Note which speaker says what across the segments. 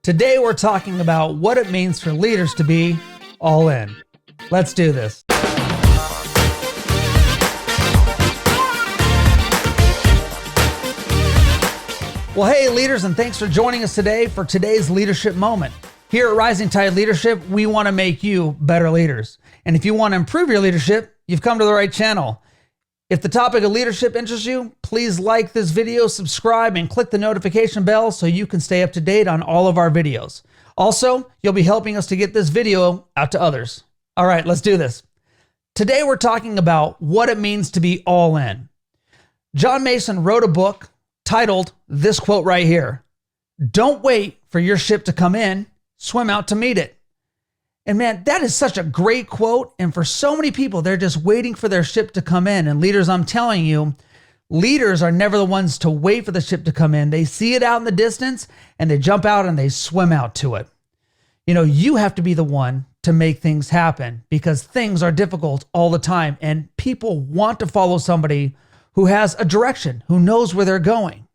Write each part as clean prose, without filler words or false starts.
Speaker 1: Today we're talking about what it means for leaders to be all in. Let's do this. Well, hey leaders, and thanks for joining us today for today's leadership moment. Here at Rising Tide Leadership, we want to make you better leaders. And if you want to improve your leadership, you've come to the right channel. If the topic of leadership interests you, please like this video, subscribe, and click the notification bell so you can stay up to date on all of our videos. Also, you'll be helping us to get this video out to others. All right, let's do this. Today we're talking about what it means to be all in. John Mason wrote a book titled this quote right here: "Don't wait for your ship to come in, swim out to meet it." And man, that is such a great quote. And for so many people, they're just waiting for their ship to come in. And leaders, I'm telling you, leaders are never the ones to wait for the ship to come in. They see it out in the distance and they jump out and they swim out to it. You know, you have to be the one to make things happen because things are difficult all the time. And people want to follow somebody who has a direction, who knows where they're going.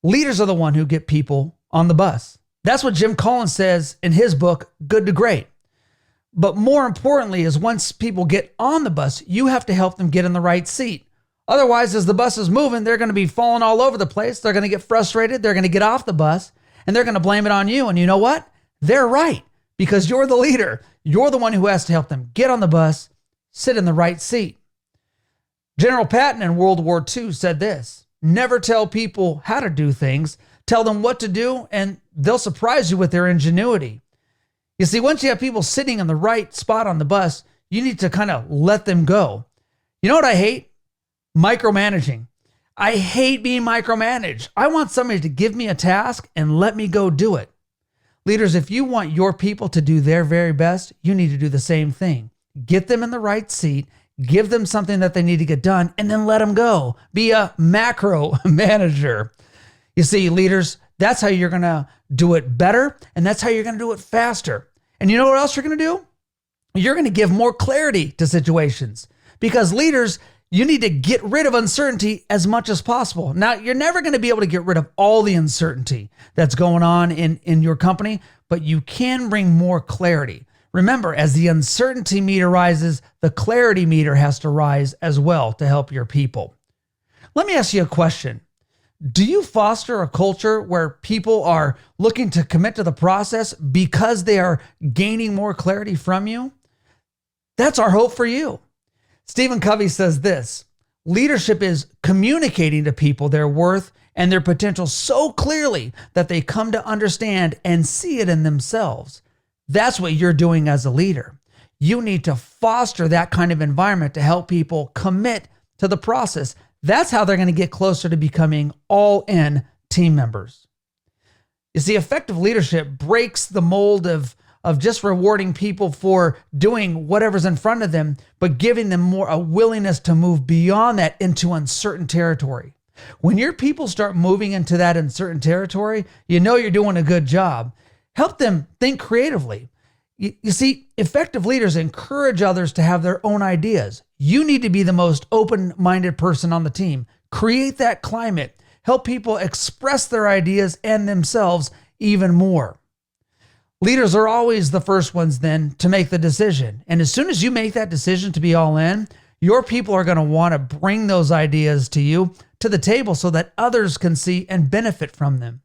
Speaker 1: Leaders are the one who get people on the bus. That's what Jim Collins says in his book, Good to Great. But more importantly is once people get on the bus, you have to help them get in the right seat. Otherwise, as the bus is moving, they're going to be falling all over the place. They're going to get frustrated. They're going to get off the bus and they're going to blame it on you. And you know what? They're right because you're the leader. You're the one who has to help them get on the bus, sit in the right seat. General Patton in World War II said this: "Never tell people how to do things. Tell them what to do, and they'll surprise you with their ingenuity." You see, once you have people sitting in the right spot on the bus, you need to kind of let them go. You know what I hate? Micromanaging. I hate being micromanaged. I want somebody to give me a task and let me go do it. Leaders, if you want your people to do their very best, you need to do the same thing. Get them in the right seat, give them something that they need to get done, and then let them go. Be a macro manager. You see, leaders, that's how you're going to do it better, and that's how you're going to do it faster. And you know what else you're going to do? You're going to give more clarity to situations because leaders, you need to get rid of uncertainty as much as possible. Now, you're never going to be able to get rid of all the uncertainty that's going on in your company, but you can bring more clarity. Remember, as the uncertainty meter rises, the clarity meter has to rise as well to help your people. Let me ask you a question. Do you foster a culture where people are looking to commit to the process because they are gaining more clarity from you? That's our hope for you. Stephen Covey says this: "Leadership is communicating to people their worth and their potential so clearly that they come to understand and see it in themselves." That's what you're doing as a leader. You need to foster that kind of environment to help people commit to the process. That's how they're going to get closer to becoming all-in team members. You see, effective leadership breaks the mold of just rewarding people for doing whatever's in front of them, but giving them more a willingness to move beyond that into uncertain territory. When your people start moving into that uncertain territory, you know you're doing a good job. Help them think creatively. You see, effective leaders encourage others to have their own ideas. You need to be the most open-minded person on the team. Create that climate. Help people express their ideas and themselves even more. Leaders are always the first ones then to make the decision. And as soon as you make that decision to be all in, your people are going to want to bring those ideas to you, to the table, so that others can see and benefit from them.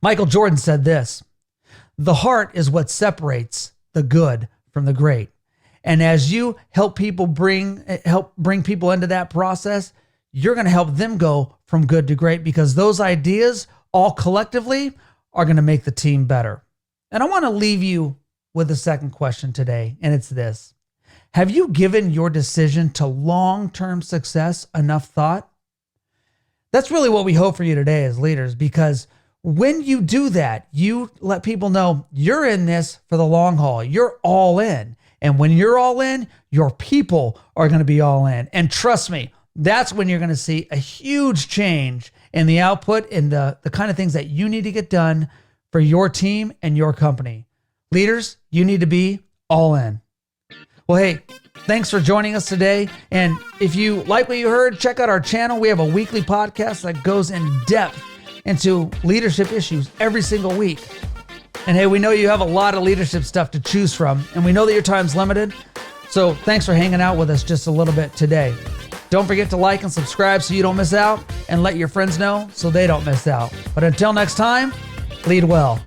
Speaker 1: Michael Jordan said this: "The heart is what separates the good from the great." And as you help bring people into that process, you're going to help them go from good to great because those ideas all collectively are going to make the team better. And I want to leave you with a second question today, and it's this: have you given your decision to long-term success enough thought? That's really what we hope for you today as leaders, because when you do that, you let people know you're in this for the long haul. You're all in. And when you're all in, your people are going to be all in. And trust me, that's when you're going to see a huge change in the output and the kind of things that you need to get done for your team and your company. Leaders, you need to be all in. Well, hey, thanks for joining us today. And if you like what you heard, check out our channel. We have a weekly podcast that goes in depth into leadership issues every single week. And hey, we know you have a lot of leadership stuff to choose from, and we know that your time's limited. So thanks for hanging out with us just a little bit today. Don't forget to like and subscribe so you don't miss out, and let your friends know so they don't miss out. But until next time, lead well.